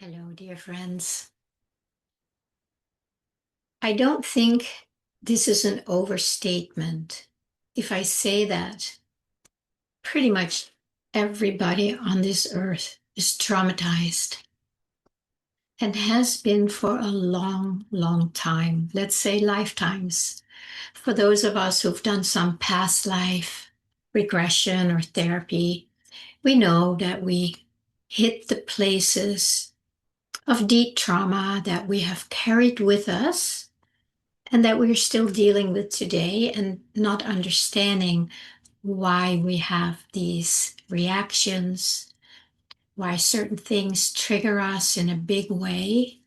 Hello, dear friends. I don't think this is an overstatement if I say that pretty much everybody on this earth is traumatized and has been for a long, long time. Let's say lifetimes. For those of us who've done some past life regression or therapy, we know that we hit the places of deep trauma that we have carried with us and that we're still dealing with today and not understanding why we have these reactions, why certain things trigger us in a big way,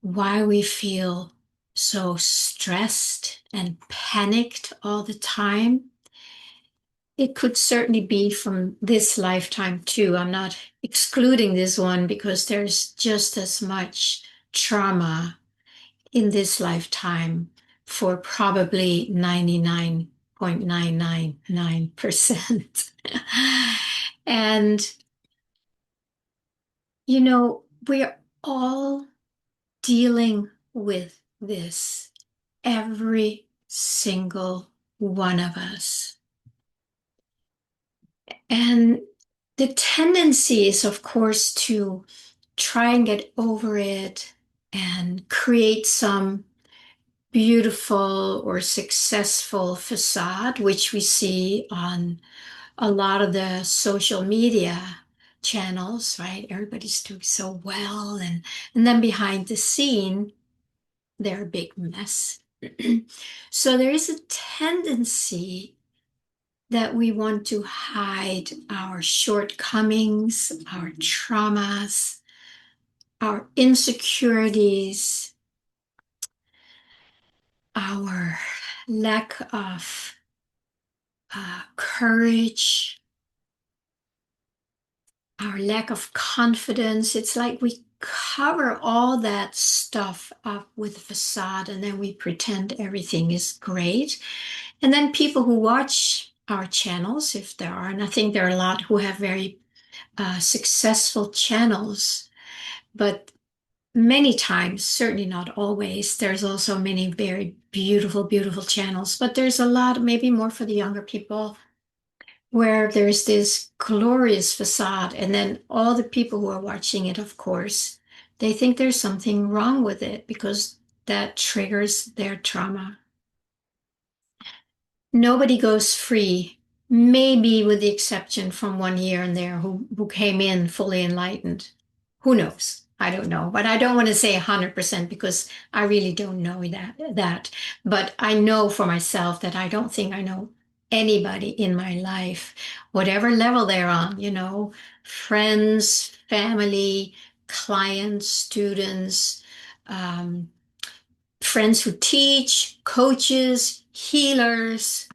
why we feel so stressed and panicked all the time. It could certainly be from this lifetime too. I'm not excluding this one because there's just as much trauma in this lifetime for probably 99.999%. And, we're all dealing with this, every single one of us. And the tendency is, of course, to try and get over it and create some beautiful or successful facade, which we see on a lot of the social media channels, right? Everybody's doing so well. And then behind the scene, they're a big mess. So there is a tendency that we want to hide our shortcomings, our traumas, our insecurities, our lack of courage, our lack of confidence. It's like we cover all that stuff up with a facade and then we pretend everything is great. And then people who watch our channels, if there are, and I think there are a lot who have very successful channels, but many times, certainly not always, there's also many very beautiful, beautiful channels, but there's a lot, maybe more for the younger people, where there's this glorious facade, and then all the people who are watching it, of course, they think there's something wrong with it because that triggers their trauma. Nobody goes free, maybe with the exception from one here and there who came in fully enlightened. Who knows? I don't know. But I don't want to say 100% because I really don't know that. But I know for myself that I don't think I know anybody in my life, whatever level they're on, friends, family, clients, students, um, friends who teach, coaches, healers.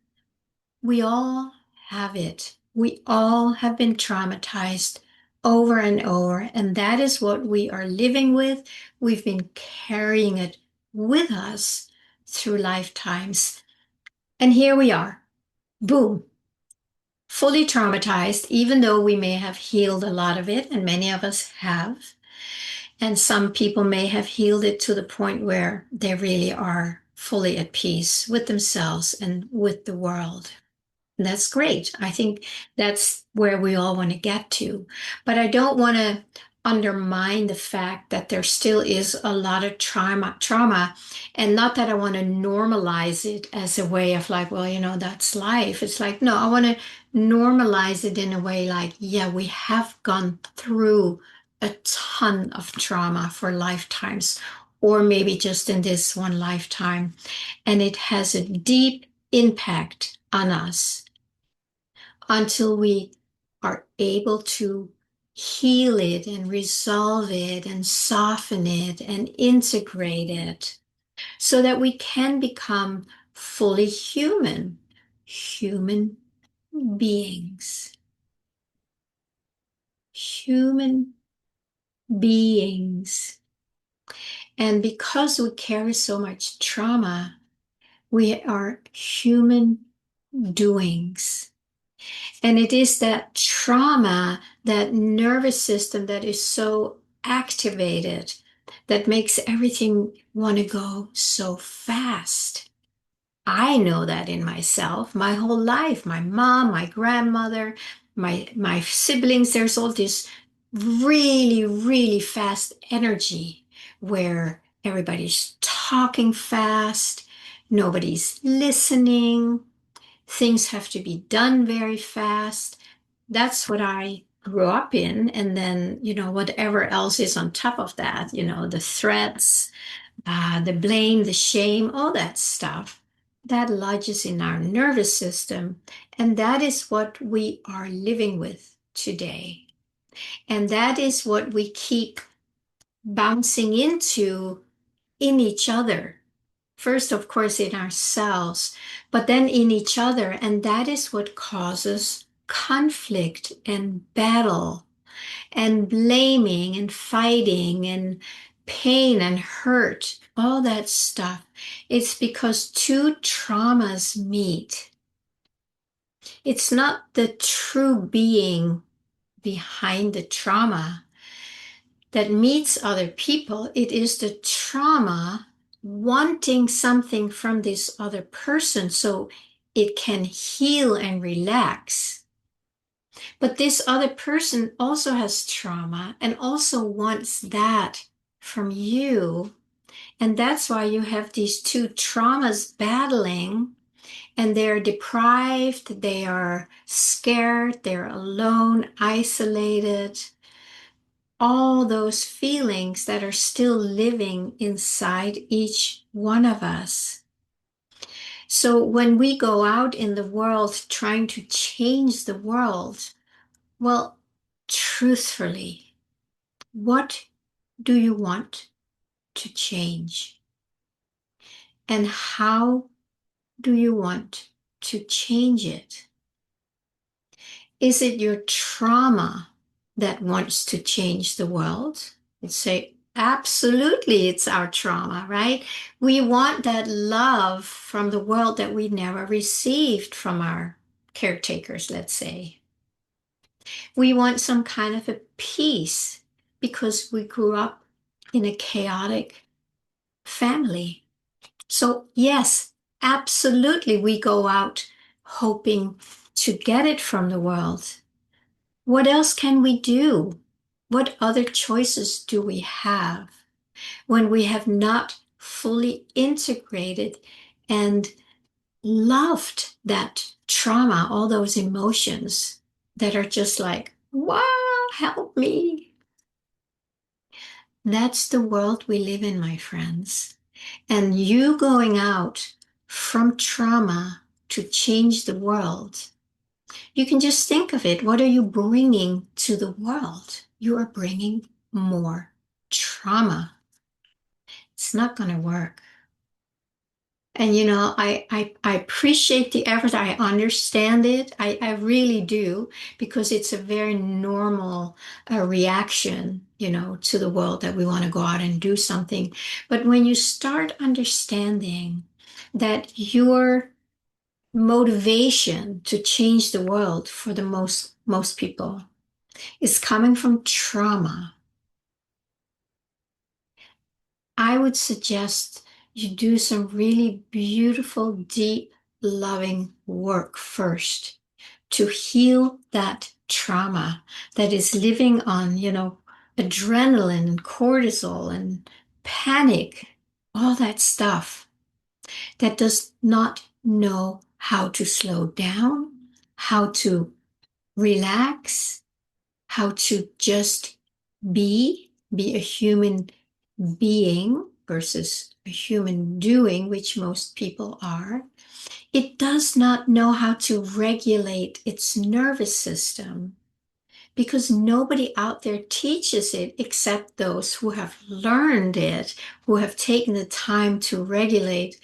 We all have it. We all have been traumatized over and over, and that is what we are living with. We've been carrying it with us through lifetimes. And here we are, boom, fully traumatized, even though we may have healed a lot of it, and many of us have. And some people may have healed it to the point where they really are fully at peace with themselves and with the world. That's great. I think that's where we all want to get to. But I don't want to undermine the fact that there still is a lot of trauma, and not that I want to normalize it as a way of like, well, that's life. It's like, no, I want to normalize it in a way like, yeah, we have gone through a ton of trauma for lifetimes, or maybe just in this one lifetime, and it has a deep impact on us until we are able to heal it and resolve it and soften it and integrate it so that we can become fully human beings, human beings. And because we carry so much trauma, we are human doings. And it is that trauma, that nervous system that is so activated that makes everything want to go so fast. I know that in myself, my whole life, my mom, my grandmother, my siblings, there's all this really, really fast energy where everybody's talking fast, nobody's listening, things have to be done very fast. That's what I grew up in. And then, whatever else is on top of that, the threats, the blame, the shame, all that stuff that lodges in our nervous system. And that is what we are living with today. And that is what we keep bouncing into in each other. First, of course, in ourselves, but then in each other. And that is what causes conflict and battle and blaming and fighting and pain and hurt, all that stuff. It's because two traumas meet. It's not the true being behind the trauma that meets other people. It is the trauma wanting something from this other person so it can heal and relax. But this other person also has trauma and also wants that from you. And that's why you have these two traumas battling, and they're deprived, they are scared, they're alone, isolated, all those feelings that are still living inside each one of us. So when we go out in the world trying to change the world, well, truthfully, what do you want to change? And how do you want to change it? Is it your trauma that wants to change the world? You'd say, absolutely, it's our trauma, right? We want that love from the world that we never received from our caretakers, let's say. We want some kind of a peace because we grew up in a chaotic family. So, yes, absolutely, we go out hoping to get it from the world. What else can we do? What other choices do we have when we have not fully integrated and loved that trauma, all those emotions that are just like, wow, help me? That's the world we live in, my friends. And you going out from trauma to change the world, you can just think of it. What are you bringing to the world? You are bringing more trauma. It's not going to work. And I appreciate the effort. I understand it. I really do, because it's a very normal reaction, to the world that we want to go out and do something. But when you start understanding that your motivation to change the world for the most people is coming from trauma, I would suggest you do some really beautiful, deep, loving work first to heal that trauma that is living on, adrenaline and cortisol and panic, all that stuff that does not know how to slow down, how to relax, how to just be a human being versus a human doing, which most people are. It does not know how to regulate its nervous system because nobody out there teaches it except those who have learned it, who have taken the time to regulate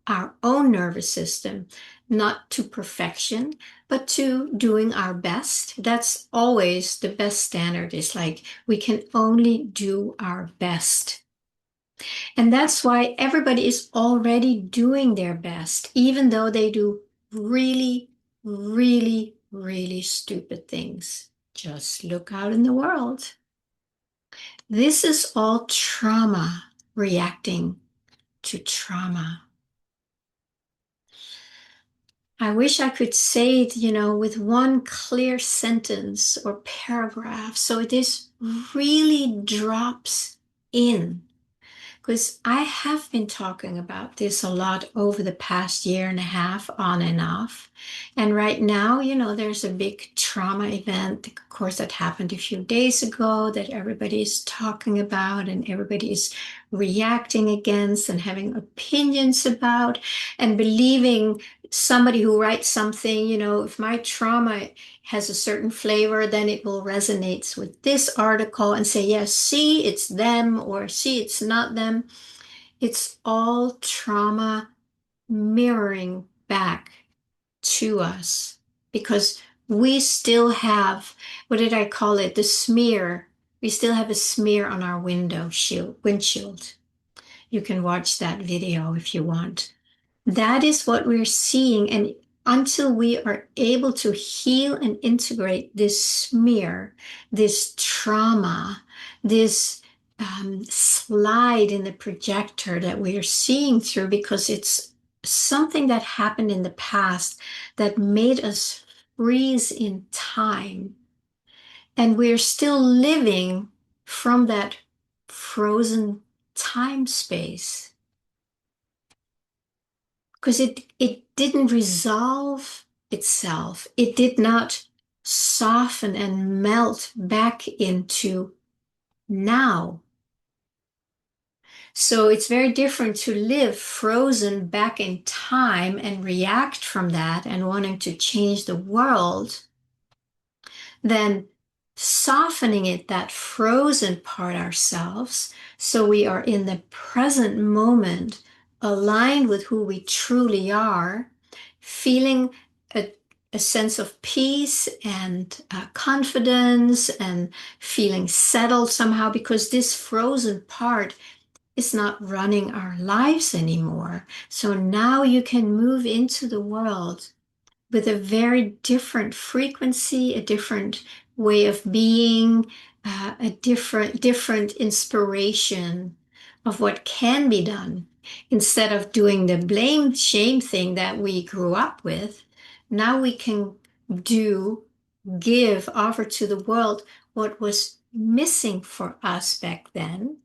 our own nervous system, not to perfection, but to doing our best. That's always the best standard. Is like we can only do our best. And that's why everybody is already doing their best, even though they do really, really really stupid things. Just look out in the world. This is all trauma reacting to trauma. I wish I could say it, with one clear sentence or paragraph so this really drops in. Because I have been talking about this a lot over the past year and a half, on and off. And right now, there's a big trauma event, of course, that happened a few days ago that everybody is talking about and everybody is reacting against and having opinions about and believing somebody who writes something, if my trauma has a certain flavor, then it will resonate with this article and say, yes, see, it's them, or see, it's not them. It's all trauma mirroring back to us because we still have, what did I call it? The smear. We still have a smear on our windshield. You can watch that video if you want. That is what we're seeing. And until we are able to heal and integrate this smear, this trauma, this slide in the projector that we are seeing through, because it's something that happened in the past that made us freeze in time. And we're still living from that frozen time space because it didn't resolve itself. It did not soften and melt back into now. So it's very different to live frozen back in time and react from that and wanting to change the world than softening it, that frozen part ourselves, so we are in the present moment, aligned with who we truly are, feeling a sense of peace and confidence and feeling settled somehow because this frozen part is not running our lives anymore. So now you can move into the world with a very different frequency, a different way of being, a different inspiration of what can be done. Instead of doing the blame shame thing that we grew up with, now we can do, give, offer to the world what was missing for us back then.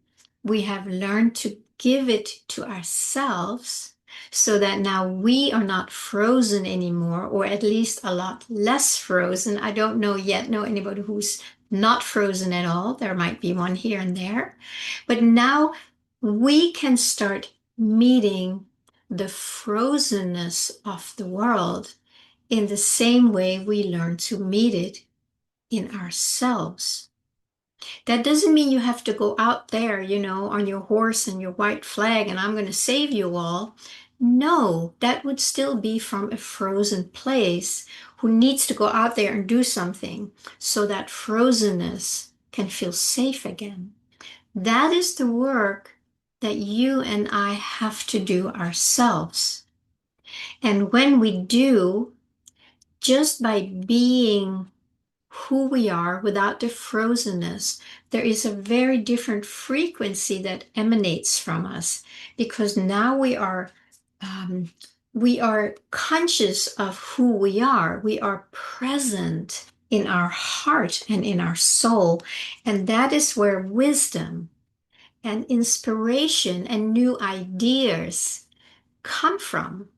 We have learned to give it to ourselves so that now we are not frozen anymore, or at least a lot less frozen. I don't know anybody who's not frozen at all. There might be one here and there. But now we can start meeting the frozenness of the world in the same way we learn to meet it in ourselves. That doesn't mean you have to go out there, on your horse and your white flag, and I'm going to save you all. No, that would still be from a frozen place who needs to go out there and do something so that frozenness can feel safe again. That is the work that you and I have to do ourselves. And when we do, just by being who we are without the frozenness, there is a very different frequency that emanates from us because now we are conscious of who we are. We are present in our heart and in our soul, and that is where wisdom and inspiration and new ideas come from.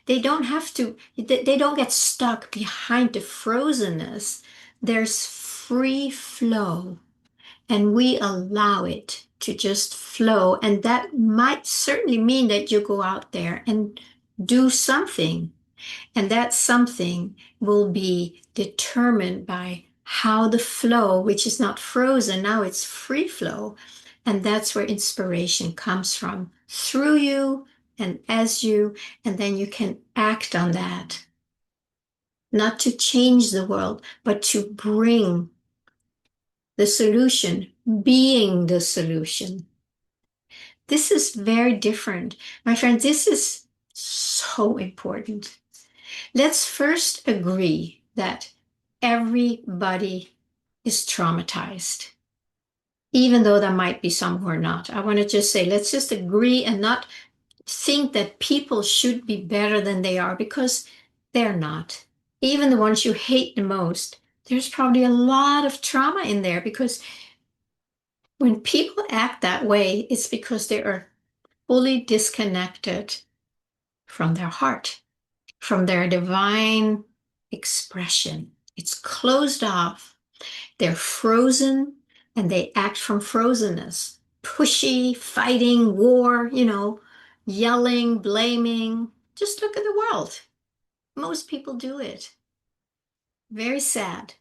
They don't have to, they don't get stuck behind the frozenness. There's free flow, and we allow it to just flow. And that might certainly mean that you go out there and do something. And that something will be determined by how the flow, which is not frozen, now it's free flow. And that's where inspiration comes from, through you and as you, and then you can act on that. Not to change the world, but to bring the solution, being the solution. This is very different. My friend, this is so important. Let's first agree that everybody is traumatized, even though there might be some who are not. I want to just say, let's just agree and not think that people should be better than they are, because they're not. Even the ones you hate the most, there's probably a lot of trauma in there, because when people act that way, it's because they are fully disconnected from their heart, from their divine expression. It's closed off. They're frozen and they act from frozenness. Pushy, fighting, war, yelling, blaming. Just look at the world. Most people do it. Very sad.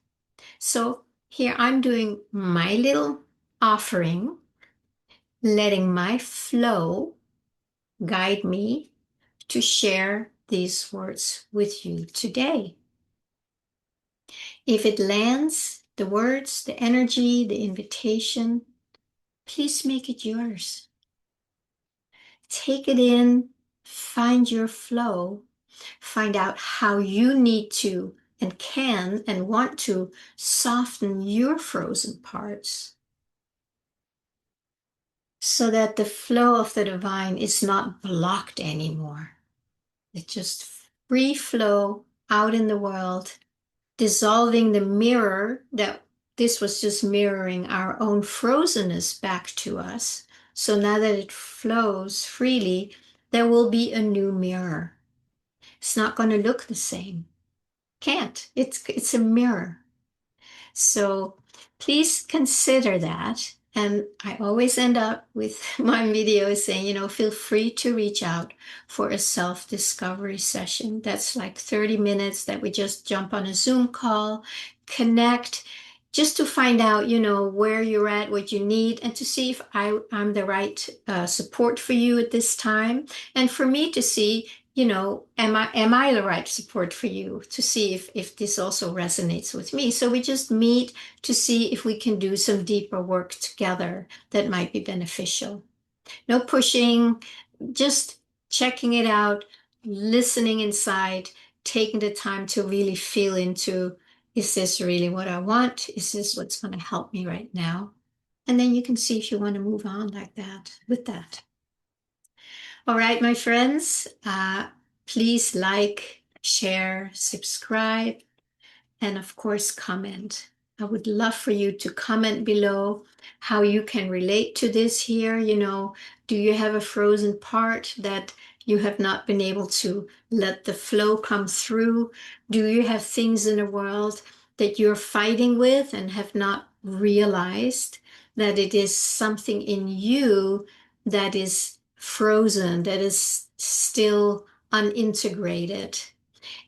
So here I'm doing my little offering, letting my flow guide me to share these words with you today. If it lands, the words, the energy, the invitation, please make it yours. Take it in, find your flow, find out how you need to and can and want to soften your frozen parts so that the flow of the divine is not blocked anymore. It just free flow out in the world, dissolving the mirror that this was just mirroring our own frozenness back to us. So now that it flows freely, there will be a new mirror. It's not going to look the same. Can't. It's a mirror. So please consider that. And I always end up with my videos saying, feel free to reach out for a self-discovery session. That's like 30 minutes that we just jump on a Zoom call, connect, just to find out, where you're at, what you need, and to see if I'm the right support for you at this time. And for me to see, am I the right support for you, to see if this also resonates with me. So we just meet to see if we can do some deeper work together that might be beneficial. No pushing, just checking it out, listening inside, taking the time to really feel into, is this really what I want? Is this what's going to help me right now? And then you can see if you want to move on like that with that. All right, my friends, please like, share, subscribe, and of course, comment. I would love for you to comment below how you can relate to this here. Do you have a frozen part that you have not been able to let the flow come through? Do you have things in the world that you're fighting with and have not realized that it is something in you that is frozen, that is still unintegrated?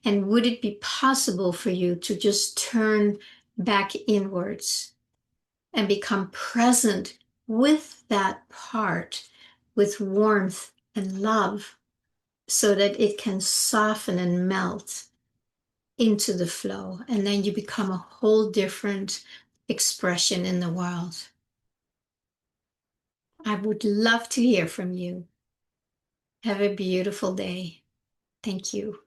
And would it be possible for you to just turn back inwards and become present with that part with warmth and love so that it can soften and melt into the flow? And then you become a whole different expression in the world. I would love to hear from you. Have a beautiful day. Thank you.